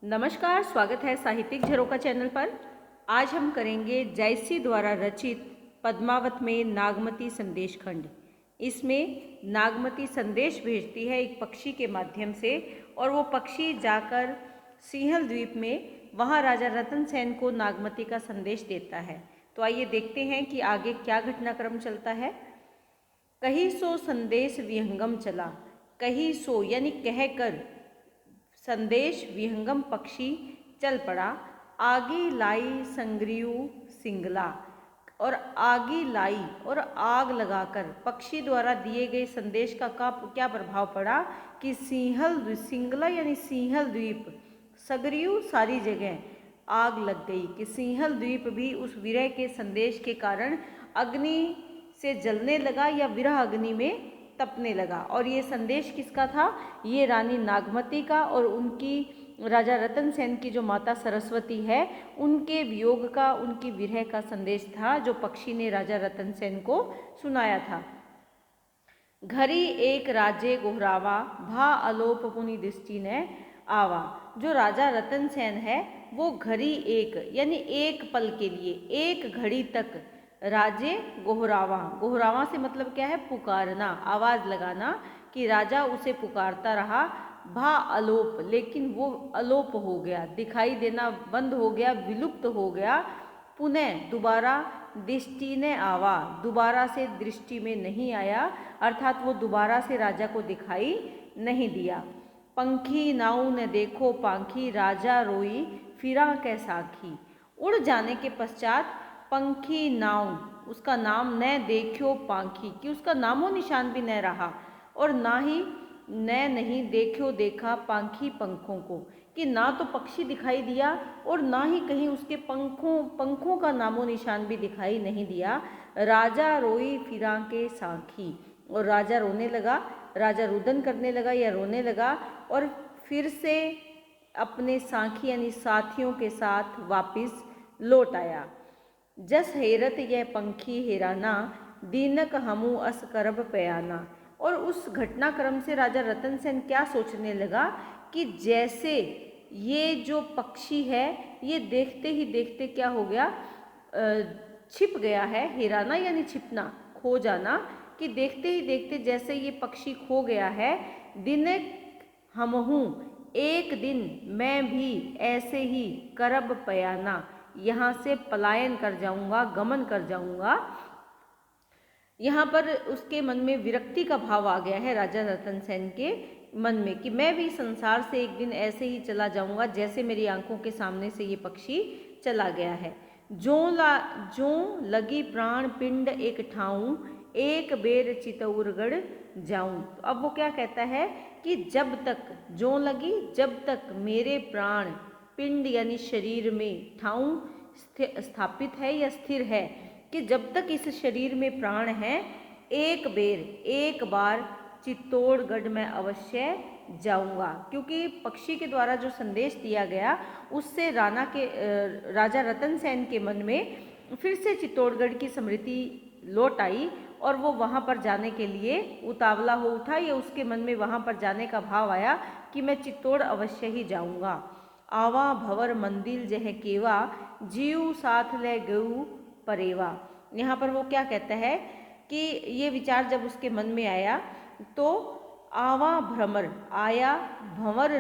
नमस्कार, स्वागत है साहित्यिक झरोखा चैनल पर। आज हम करेंगे जयसी द्वारा रचित पद्मावत में नागमती संदेश खंड। इसमें नागमती संदेश भेजती है एक पक्षी के माध्यम से और वो पक्षी जाकर सिंहल द्वीप में वहाँ राजा रतन सेन को नागमती का संदेश देता है। तो आइए देखते हैं कि आगे क्या घटनाक्रम चलता है। कहीं सो संदेश विहंगम चला, कहीं सो यानी कहकर संदेश विहंगम पक्षी चल पड़ा। आगी लाई संग्रीव सिंगला, और आगी लाई और आग लगाकर पक्षी द्वारा दिए गए संदेश का क्या प्रभाव पड़ा कि सिंगला यानी सिंहल द्वीप, सगरीव सारी जगह आग लग गई कि सिंहल द्वीप भी उस विरह के संदेश के कारण अग्नि से जलने लगा या विरह अग्नि में तपने लगा। और ये संदेश किसका था? ये रानी नागमती का और उनकी राजा रतन सेन की जो माता सरस्वती है उनके वियोग का, उनकी विरह का संदेश था जो पक्षी ने राजा रतन सेन को सुनाया था। घरी एक राजे गोहरावा, भा अलोप पुनि दृष्टि ने आवा। जो राजा रतन सेन है वो घड़ी एक यानी एक पल के लिए, एक घड़ी तक राजे गोहरावा, गोहरावा से मतलब क्या है? पुकारना, आवाज़ लगाना, कि राजा उसे पुकारता रहा। भा अलोप, लेकिन वो अलोप हो गया, दिखाई देना बंद हो गया, विलुप्त हो गया। पुनः दोबारा दृष्टि ने आवा, दोबारा से दृष्टि में नहीं आया, अर्थात वो दोबारा से राजा को दिखाई नहीं दिया। पंखी नाऊ ने देखो पांखी, राजा रोई फिरा कै साखी। उड़ जाने के पश्चात पंखी नाव, उसका नाम न देखो पांखी, कि उसका नामो निशान भी न रहा, और ना ही नहीं देखो देखा पांखी पंखों को, कि ना तो पक्षी दिखाई दिया और ना ही कहीं उसके पंखों का नामो निशान भी दिखाई नहीं दिया। राजा रोई फिरा के साखी, और राजा रोने लगा, राजा रुदन करने लगा या रोने लगा और फिर से अपने साखी यानी साथियों के साथ वापिस लौट आया। जस हेरत यह पंखी हेराना, दीनक हमू अस करब पयाना। और उस घटनाक्रम से राजा रतन सेन क्या सोचने लगा कि जैसे ये जो पक्षी है ये देखते ही देखते क्या हो गया, छिप गया है। हेराना यानी छिपना, खो जाना, कि देखते ही देखते जैसे ये पक्षी खो गया है। दिनक हमहू, एक दिन मैं भी ऐसे ही करब पयाना, यहाँ से पलायन कर जाऊंगा, गमन कर जाऊंगा। यहाँ पर उसके मन में विरक्ति का भाव आ गया है राजा रतन सेन के मन में, कि मैं भी संसार से एक दिन ऐसे ही चला जाऊंगा जैसे मेरी आंखों के सामने से ये पक्षी चला गया है। जो लगी प्राण पिंड एक ठाऊं, एक बेर चितौरगढ़ जाऊं। तो अब वो क्या कहता है कि जब तक, जो लगी जब तक मेरे प्राण पिंड यानी शरीर में, ठाऊं स्थापित है या स्थिर है, कि जब तक इस शरीर में प्राण है एक बार चित्तौड़गढ़ में अवश्य जाऊंगा। क्योंकि पक्षी के द्वारा जो संदेश दिया गया उससे राजा रतन सेन के मन में फिर से चित्तौड़गढ़ की स्मृति लौट आई और वो वहाँ पर जाने के लिए उतावला हो उठा, या उसके मन में वहाँ पर जाने का भाव आया कि मैं चित्तौड़ अवश्य ही जाऊंगा। आवा भंवर मंदिर जह केवा, जीव साथ ले गऊ परेवा। यहाँ पर वो क्या कहता है कि ये विचार जब उसके मन में आया तो आवा भ्रमर, आया भ्रमर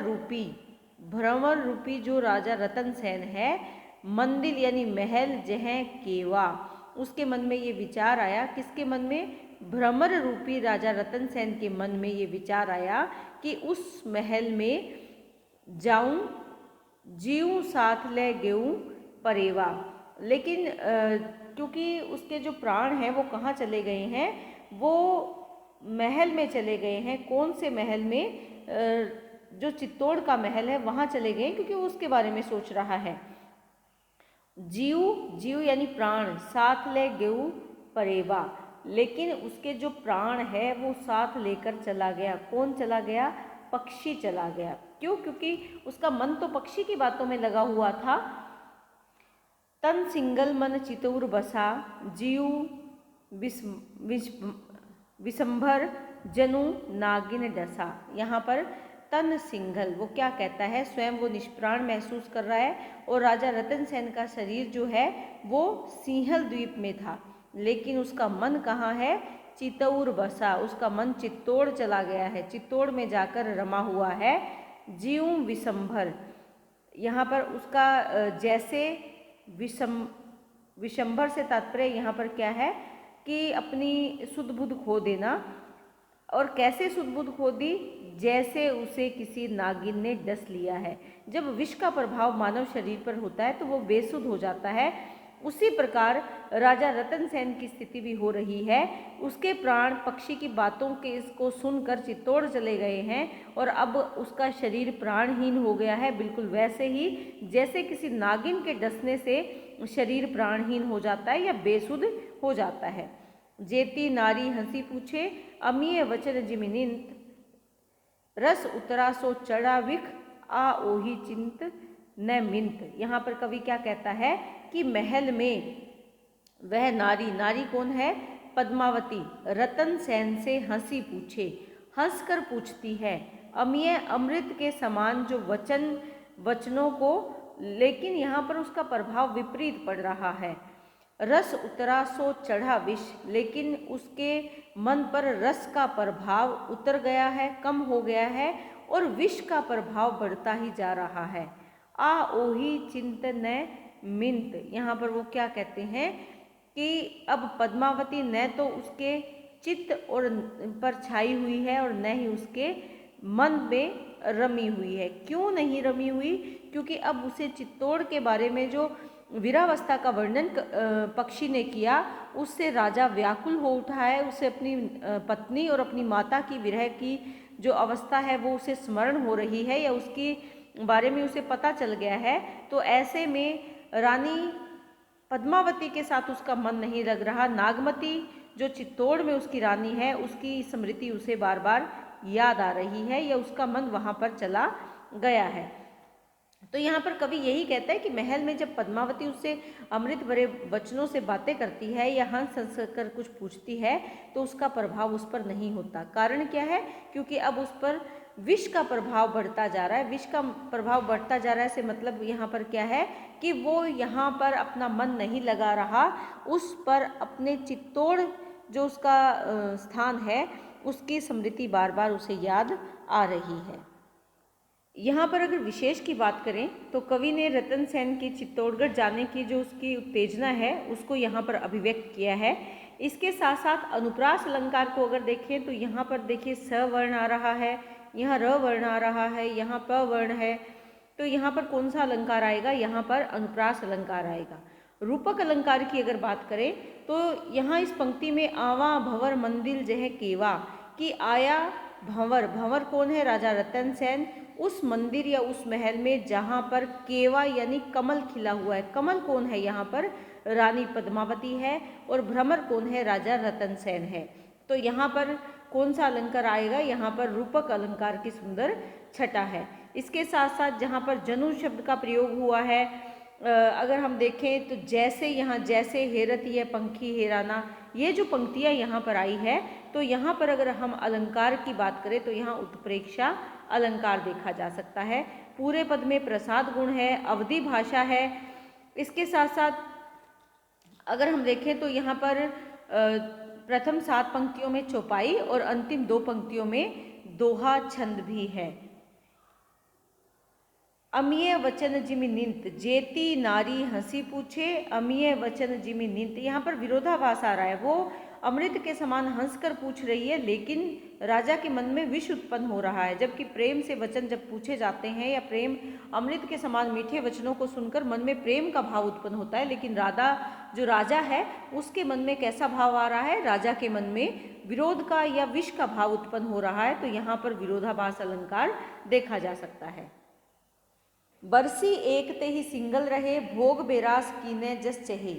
रूपी जो राजा रतन सेन है, मंदिर यानी महल जह केवा, उसके मन में ये विचार आया। किसके मन में? भ्रमर रूपी राजा रतन सेन के मन में ये विचार आया कि उस महल में जाऊं, जीव साथ ले गेऊं परेवा। लेकिन क्योंकि उसके जो प्राण हैं वो कहाँ चले गए हैं? वो महल में चले गए हैं। कौन से महल में? जो चित्तौड़ का महल है वहाँ चले गए, क्योंकि वो उसके बारे में सोच रहा है। जीव यानी प्राण, साथ ले गेऊ परेवा, लेकिन उसके जो प्राण है वो साथ लेकर चला गया। कौन चला गया? पक्षी चला गया। क्यों? क्योंकि उसका मन तो पक्षी की बातों में लगा हुआ था। तन सिंगल मन चितौर बसा, जीव विषंभर जनु नागिन डसा। यहाँ पर तन सिंघल, वो क्या कहता है, स्वयं वो निष्प्राण महसूस कर रहा है और राजा रतन सेन का शरीर जो है वो सिंहल द्वीप में था, लेकिन उसका मन कहाँ है, चित्तौर बसा, उसका मन चित्तौड़ चला गया है, चित्तौड़ में जाकर रमा हुआ है। जीव विशंभर, यहाँ पर उसका जैसे विशंभर से तात्पर्य यहाँ पर क्या है कि अपनी सुध बुध खो देना। और कैसे सुध बुध खो दी, जैसे उसे किसी नागिन ने डस लिया है। जब विष का प्रभाव मानव शरीर पर होता है तो वो बेसुध हो जाता है, उसी प्रकार राजा रतन सेन की स्थिति भी हो रही है। उसके प्राण पक्षी की बातों के इसको सुनकर चित्तौड़ चले गए हैं और अब उसका शरीर प्राणहीन हो गया है, बिल्कुल वैसे ही जैसे किसी नागिन के डसने से शरीर प्राणहीन हो जाता है या बेसुध हो जाता है। जेती नारी हंसी पूछे, अमीय वचन जिमिनिंत, रस उतरा सो चढ़ा विख, आ ओही चिंत न मिंत। यहाँ पर कवि क्या कहता है कि महल में वह नारी, नारी कौन है, पद्मावती, रतन सेन से हंसी पूछे, हंसकर पूछती है अमीय अमृत के समान जो वचनों को, लेकिन यहाँ पर उसका प्रभाव विपरीत पड़ रहा है। रस उतरा सो चढ़ा विष, लेकिन उसके मन पर रस का प्रभाव उतर गया है, कम हो गया है और विष का प्रभाव बढ़ता ही जा रहा है। आ ओही चिंतन मिंत, यहाँ पर वो क्या कहते हैं कि अब पद्मावती न तो उसके चित्त और पर छाई हुई है और न ही उसके मन में रमी हुई है। क्यों नहीं रमी हुई, क्योंकि अब उसे चित्तौड़ के बारे में जो वीरावस्था का वर्णन पक्षी ने किया, उससे राजा व्याकुल हो उठा है। उसे अपनी पत्नी और अपनी माता की विरह की जो अवस्था है वो उसे स्मरण हो रही है या उसकी बारे में उसे पता चल गया है। तो ऐसे में रानी पद्मावती के साथ उसका मन नहीं लग रहा। नागमती जो चित्तौड़ में उसकी रानी है, उसकी स्मृति उसे बार बार याद आ रही है या उसका मन वहाँ पर चला गया है। तो यहाँ पर कवि यही कहता है कि महल में जब पद्मावती उससे अमृत भरे वचनों से बातें करती है या हंस हंस कर कुछ पूछती है तो उसका प्रभाव उस पर नहीं होता। कारण क्या है, क्योंकि अब उस पर विष का प्रभाव बढ़ता जा रहा है। विष का प्रभाव बढ़ता जा रहा है से मतलब यहाँ पर क्या है कि वो यहाँ पर अपना मन नहीं लगा रहा, उस पर अपने चित्तौड़ जो उसका स्थान है उसकी स्मृति बार बार उसे याद आ रही है। यहाँ पर अगर विशेष की बात करें तो कवि ने रतन सेन की चित्तौड़गढ़ जाने की जो उसकी उत्तेजना है उसको यहाँ पर अभिव्यक्त किया है। इसके साथ साथ अनुप्रास अलंकार को अगर देखें तो यहाँ पर देखिए स वर्ण आ रहा है, यहाँ र वर्ण आ रहा है, यहाँ प वर्ण है, तो यहाँ पर कौन सा अलंकार आएगा, यहाँ पर अनुप्रास अलंकार आएगा। रूपक अलंकार की अगर बात करें तो यहाँ इस पंक्ति में आवा भंवर मंदिर जह केवा कि आया भंवर, भंवर कौन है, राजा रतन सेन, उस मंदिर या उस महल में जहाँ पर केवा यानी कमल खिला हुआ है। कमल कौन है, यहाँ पर रानी पद्मावती है और भ्रमर कौन है, राजा रतन सेन है। तो यहाँ पर कौन सा अलंकार आएगा, यहाँ पर रूपक अलंकार की सुंदर छटा है। इसके साथ साथ जहाँ पर जनु शब्द का प्रयोग हुआ है, अगर हम देखें तो जैसे यहाँ जैसे हेरत ये पंखी हेराना, ये जो पंक्तियाँ यहाँ पर आई है तो यहाँ पर अगर हम अलंकार की बात करें तो यहाँ उत्प्रेक्षा अलंकार देखा जा सकता है। पूरे पद में प्रसाद गुण है, अवधि भाषा है। इसके साथ साथ अगर हम देखें तो यहाँ पर प्रथम 7 पंक्तियों में चौपाई और अंतिम 2 पंक्तियों में दोहा छंद भी है। अमीय वचन जिमि निंत, जेती नारी हंसी पूछे, अमीय वचन जिमि निंत, यहाँ पर विरोधाभास आ रहा है। वो अमृत के समान हंसकर पूछ रही है लेकिन राजा के मन में विष उत्पन्न हो रहा है। जबकि प्रेम से वचन जब पूछे जाते हैं या प्रेम अमृत के समान मीठे वचनों को सुनकर मन में प्रेम का भाव उत्पन्न होता है, लेकिन जो राजा है उसके मन में कैसा भाव आ रहा है, राजा के मन में विरोध का या विष का भाव उत्पन्न हो रहा है। तो यहाँ पर विरोधाभास अलंकार देखा जा सकता है। बरसी एक ते ही सिंगल रहे, भोग बेरास कीने जस चहे।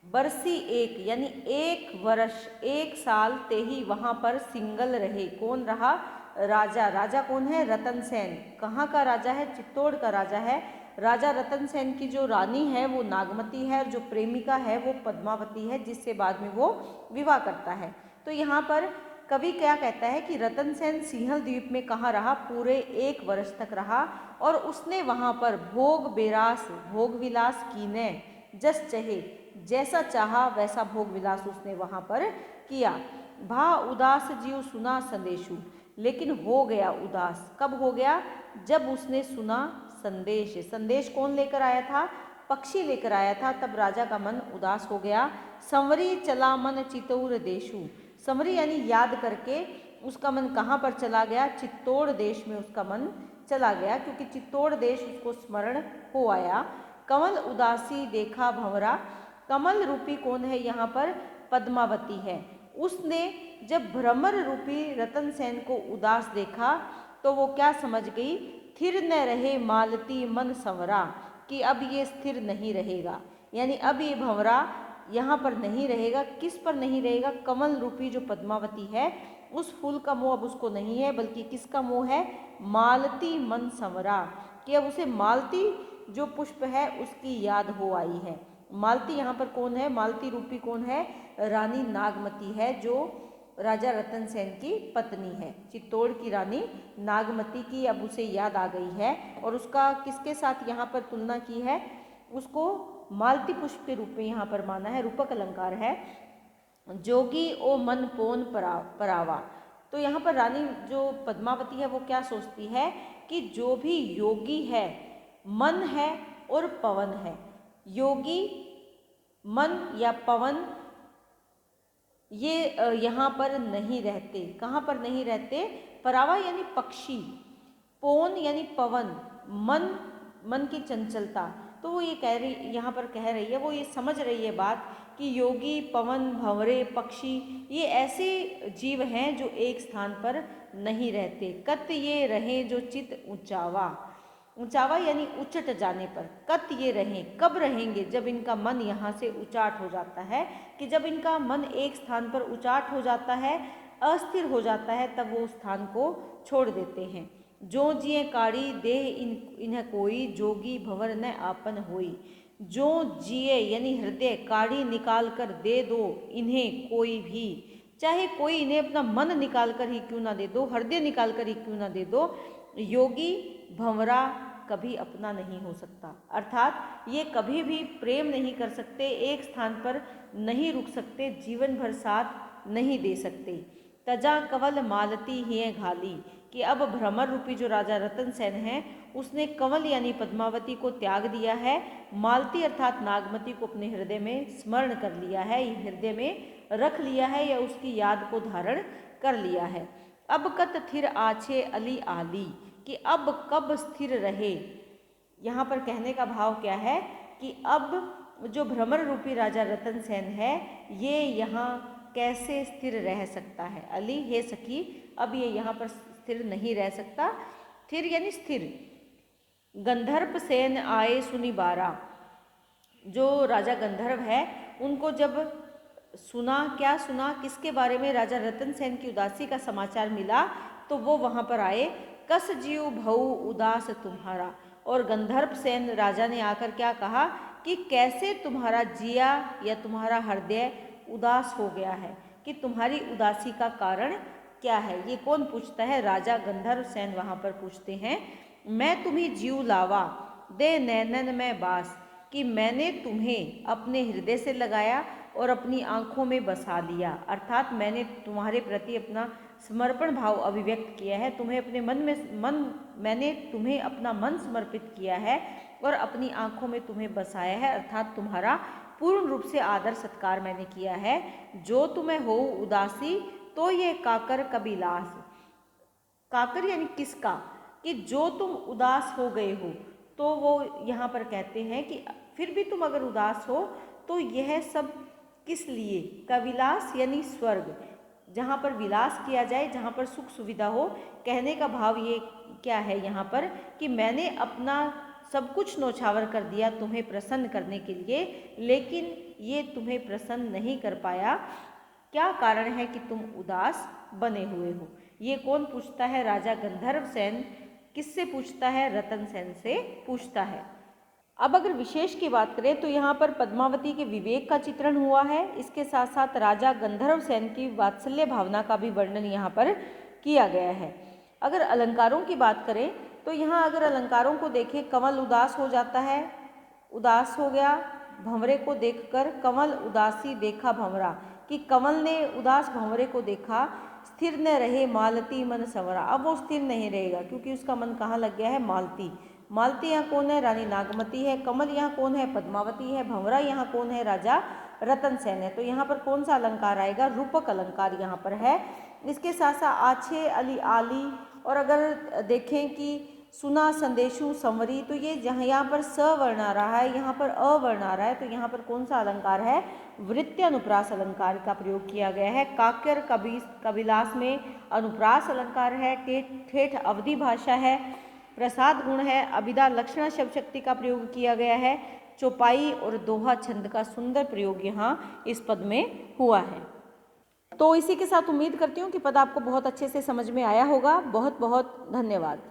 बरसी एक यानी 1 वर्ष 1 साल ते ही वहाँ पर सिंगल रहे। कौन रहा, राजा। राजा कौन है, रतन सेन। कहाँ का राजा है, चित्तौड़ का राजा है। राजा रतन सेन की जो रानी है वो नागमती है और जो प्रेमिका है वो पद्मावती है, जिससे बाद में वो विवाह करता है। तो यहाँ पर कवि क्या कहता है कि रतन सेन सिंहल द्वीप में कहाँ रहा, पूरे 1 वर्ष तक रहा और उसने वहाँ पर भोग विलास कीने, जस चहे, जैसा चाहा वैसा भोग विलास उसने वहाँ पर किया। भा उदास जीव सुना संदेशु, लेकिन हो गया उदास। कब हो गया? जब उसने सुना संदेश। संदेश कौन लेकर आया था? पक्षी लेकर आया था। तब राजा का मन उदास हो गया। संवरी चला मन चित्तौर देशु, संवरी यानी याद करके उसका मन कहाँ पर चला गया? चित्तौड़ देश में उसका मन चला गया, क्योंकि चित्तौड़ देश उसको स्मरण हो आया। कमल उदासी देखा भंवरा, कमल रूपी कौन है यहाँ पर? पद्मावती है। उसने जब भ्रमर रूपी रतन सेन को उदास देखा तो वो क्या समझ गई? स्थिर न रहे मालती मन संवरा, कि अब ये स्थिर नहीं रहेगा, यानी अब ये भंवरा यहाँ पर नहीं रहेगा। किस पर नहीं रहेगा? कमल रूपी जो पद्मावती है उस फूल का मोह अब उसको नहीं है, बल्कि किसका मोह है? मालती मन संवरा, कि अब उसे मालती जो पुष्प है उसकी याद हो आई है। मालती यहाँ पर कौन है? मालती रूपी कौन है? रानी नागमती है, जो राजा रतन सेन की पत्नी है। चित्तौड़ की रानी नागमती की अब उसे याद आ गई है और उसका किसके साथ यहाँ पर तुलना की है? उसको मालती पुष्प के रूप में यहाँ पर माना है। रूपक अलंकार है। जोगी ओ मन पोन परावा, तो यहाँ पर रानी जो पद्मावती है वो क्या सोचती है कि जो भी योगी है, मन है और पवन है, योगी मन या पवन ये यहाँ पर नहीं रहते। कहाँ पर नहीं रहते? परावा यानी पक्षी, पोन यानी पवन, मन की चंचलता। तो वो ये कह रही, यहाँ पर कह रही है, वो ये समझ रही है बात कि योगी, पवन, भंवरे, पक्षी ये ऐसे जीव हैं जो एक स्थान पर नहीं रहते। कत ये रहें जो चित ऊंचावा, ऊंचावा यानी उचट जाने पर। कत ये रहें, कब रहेंगे? जब इनका मन यहाँ से उचाट हो जाता है, कि जब इनका मन एक स्थान पर उचाट हो जाता है, अस्थिर हो जाता है, तब वो स्थान को छोड़ देते हैं। जो जिए काड़ी देह इन्हें कोई, जोगी भंवर न आपन होई। जो जिए यानी हृदय, काड़ी निकाल कर दे दो इन्हें कोई भी, चाहे कोई इन्हें अपना मन निकाल कर ही क्यों ना दे दो, हृदय निकाल कर ही क्यों ना दे दो, योगी भंवरा कभी अपना नहीं हो सकता। अर्थात ये कभी भी प्रेम नहीं कर सकते, एक स्थान पर नहीं रुक सकते, जीवन भर साथ नहीं दे सकते। तजा कवल मालती ही घाली, कि अब भ्रमर रूपी जो राजा रतन सेन है उसने कंवल यानी पद्मावती को त्याग दिया है, मालती अर्थात नागमती को अपने हृदय में स्मरण कर लिया है, हृदय में रख लिया है या उसकी याद को धारण कर लिया है। अब कत थिर आछे अली आली, कि अब कब स्थिर रहे। यहाँ पर कहने का भाव क्या है कि अब जो भ्रमर रूपी राजा रतन सेन है ये यहाँ कैसे स्थिर रह सकता है। अली हे सखी, अब ये यहाँ पर स्थिर नहीं रह सकता। स्थिर यानी स्थिर। गंधर्व सेन आए सुनी बारा, जो राजा गंधर्व है उनको जब सुना, क्या सुना, किसके बारे में? राजा रतन सेन की उदासी का समाचार मिला तो वो वहाँ पर आए। कस जीव भऊ उदास तुम्हारा, और गंधर्व सेन राजा ने आकर क्या कहा कि कैसे तुम्हारा जिया या तुम्हारा हृदय उदास हो गया है, कि तुम्हारी उदासी का कारण क्या है। ये कौन पूछता है? राजा गंधर्व सेन वहाँ पर पूछते हैं। मैं तुम्हें जीव लावा दे नैनन में बास, कि मैंने तुम्हें अपने हृदय से लगाया और अपनी आँखों में बसा लिया। अर्थात मैंने तुम्हारे प्रति अपना समर्पण भाव अभिव्यक्त किया है, तुम्हें अपने मैंने तुम्हें अपना मन समर्पित किया है और अपनी आँखों में तुम्हें बसाया है। अर्थात तुम्हारा पूर्ण रूप से आदर सत्कार मैंने किया है। जो तुम्हें हो उदासी तो ये काकर कबिलास, काकर यानी किसका, कि जो तुम उदास हो गए हो। तो वो यहाँ पर कहते हैं कि फिर भी तुम अगर उदास हो तो यह सब किस लिए? कविलास यानी स्वर्ग, जहाँ पर विलास किया जाए, जहाँ पर सुख सुविधा हो। कहने का भाव ये क्या है यहाँ पर कि मैंने अपना सब कुछ न्यौछावर कर दिया तुम्हें प्रसन्न करने के लिए, लेकिन ये तुम्हें प्रसन्न नहीं कर पाया। क्या कारण है कि तुम उदास बने हुए हो? ये कौन पूछता है? राजा गंधर्व सेन। किससे पूछता है? रतन सेन से पूछता है। अब अगर विशेष की बात करें तो यहाँ पर पद्मावती के विवेक का चित्रण हुआ है। इसके साथ साथ राजा गंधर्व सेन की वात्सल्य भावना का भी वर्णन यहाँ पर किया गया है। अगर अलंकारों की बात करें तो यहाँ अगर अलंकारों को देखें, कमल उदास हो जाता है, उदास हो गया, भंवरे को देखकर कमल उदासी देखा भंवरा, कि कमल ने उदास भंवरे को देखा, स्थिर न रहे मालती मन संवरा। अब वो स्थिर नहीं रहेगा क्योंकि उसका मन कहाँ लग गया है, मालती। मालती यहाँ कौन है, रानी नागमती है। कमल यहाँ कौन है, पद्मावती है। भंवरा यहाँ कौन है, राजा रतन सेन है। तो यहाँ पर कौन सा अलंकार आएगा, रूपक अलंकार यहाँ पर है। इसके साथ साथ आछे अली आली, और अगर देखें कि सुना संदेशु संवरी, तो ये जहाँ यहाँ पर स वर्ण आ रहा है, यहाँ पर अ वर्ण आ रहा है, तो यहाँ पर कौन सा अलंकार है, वृत्ति अनुप्रास अलंकार का प्रयोग किया गया है। काक्यर कविलास में अनुप्रास अलंकार है। ठेठ अवधि भाषा है। प्रसाद गुण है। अभिधा लक्षणा शब्द शक्ति का प्रयोग किया गया है। चौपाई और दोहा छंद का सुंदर प्रयोग यहाँ इस पद में हुआ है। तो इसी के साथ उम्मीद करती हूँ कि पद आपको बहुत अच्छे से समझ में आया होगा। बहुत बहुत धन्यवाद।